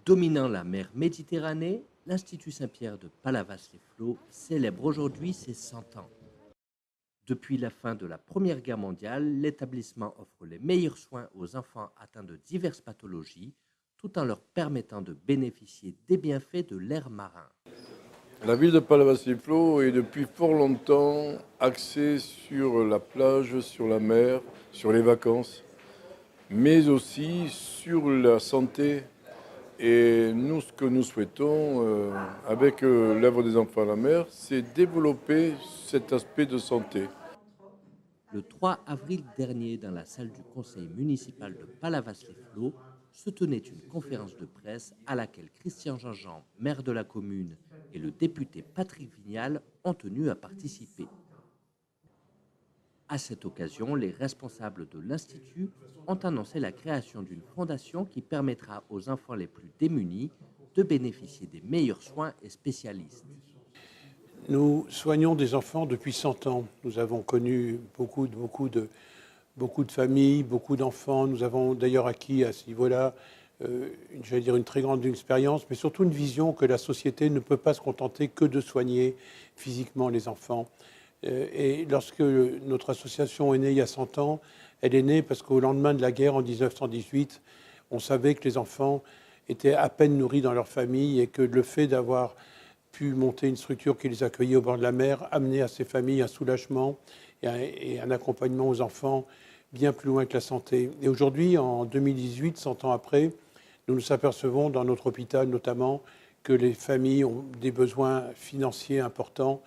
Dominant la mer Méditerranée, l'Institut Saint-Pierre de Palavas-les-Flots célèbre aujourd'hui ses 100 ans. Depuis la fin de la Première Guerre mondiale, l'établissement offre les meilleurs soins aux enfants atteints de diverses pathologies, tout en leur permettant de bénéficier des bienfaits de l'air marin. La ville de Palavas-les-Flots est depuis fort longtemps axée sur la plage, sur la mer, sur les vacances, mais aussi sur la santé. Et nous, ce que nous souhaitons, avec l'œuvre des enfants à la mer, c'est développer cet aspect de santé. Le 3 avril dernier, dans la salle du conseil municipal de Palavas-les-Flots, se tenait une conférence de presse à laquelle Christian Jean-Jean, maire de la commune, et le député Patrick Vignal ont tenu à participer. À cette occasion, les responsables de l'Institut ont annoncé la création d'une fondation qui permettra aux enfants les plus démunis de bénéficier des meilleurs soins et spécialistes. Nous soignons des enfants depuis 100 ans. Nous avons connu beaucoup de familles, beaucoup d'enfants. Nous avons d'ailleurs acquis à ce niveau-là, une très grande expérience, mais surtout une vision que la société ne peut pas se contenter que de soigner physiquement les enfants. Et lorsque notre association est née il y a 100 ans, elle est née parce qu'au lendemain de la guerre, en 1918, on savait que les enfants étaient à peine nourris dans leur famille et que le fait d'avoir pu monter une structure qui les accueillait au bord de la mer amenait à ces familles un soulagement et un accompagnement aux enfants bien plus loin que la santé. Et aujourd'hui, en 2018, 100 ans après, nous nous apercevons dans notre hôpital notamment que les familles ont des besoins financiers importants,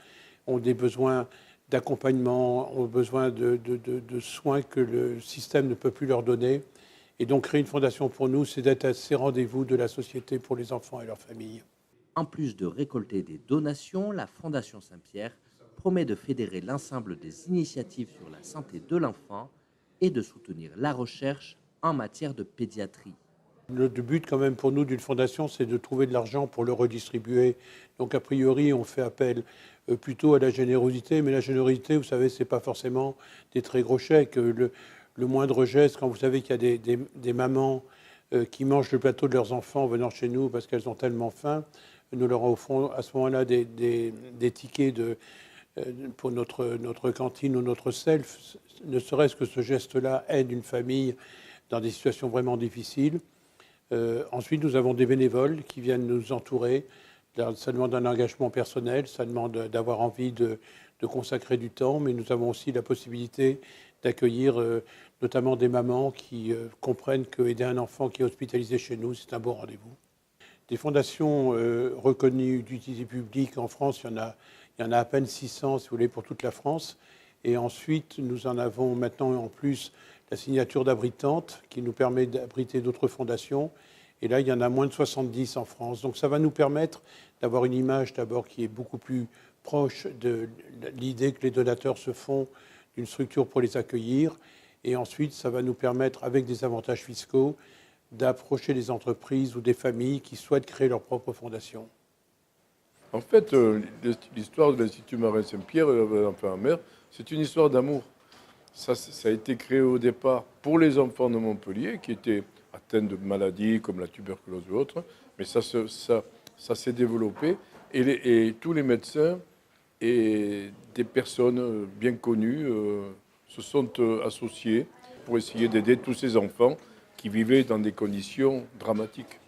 ont des besoins d'accompagnement, ont besoin de soins que le système ne peut plus leur donner. Et donc créer une fondation pour nous, c'est d'être à ces rendez-vous de la société pour les enfants et leurs familles. En plus de récolter des donations, la Fondation Saint-Pierre promet de fédérer l'ensemble des initiatives sur la santé de l'enfant et de soutenir la recherche en matière de pédiatrie. Le but quand même pour nous d'une fondation, c'est de trouver de l'argent pour le redistribuer. Donc a priori, on fait appel plutôt à la générosité, mais la générosité, vous savez, c'est pas forcément des très gros chèques. Le moindre geste, quand vous savez qu'il y a des mamans qui mangent le plateau de leurs enfants en venant chez nous parce qu'elles ont tellement faim, nous leur offrons à ce moment-là des tickets pour notre cantine ou notre self. Ne serait-ce que ce geste-là aide une famille dans des situations vraiment difficiles. Ensuite, nous avons des bénévoles qui viennent nous entourer. Ça demande un engagement personnel, ça demande d'avoir envie de consacrer du temps, mais nous avons aussi la possibilité d'accueillir notamment des mamans qui comprennent qu'aider un enfant qui est hospitalisé chez nous, c'est un bon rendez-vous. Des fondations reconnues d'utilité publique en France, il y en a à peine 600, si vous voulez, pour toute la France. Et ensuite, nous en avons maintenant en plus la signature d'abritante qui nous permet d'abriter d'autres fondations. Et là, il y en a moins de 70 en France. Donc ça va nous permettre d'avoir une image d'abord qui est beaucoup plus proche de l'idée que les donateurs se font d'une structure pour les accueillir. Et ensuite, ça va nous permettre, avec des avantages fiscaux, d'approcher des entreprises ou des familles qui souhaitent créer leur propre fondation. En fait, l'histoire de l'Institut Marin Saint-Pierre, l'enfant à la mer, c'est une histoire d'amour. Ça a été créé au départ pour les enfants de Montpellier qui étaient atteints de maladies comme la tuberculose ou autre, mais ça s'est développé et tous les médecins et des personnes bien connues se sont associés pour essayer d'aider tous ces enfants qui vivaient dans des conditions dramatiques.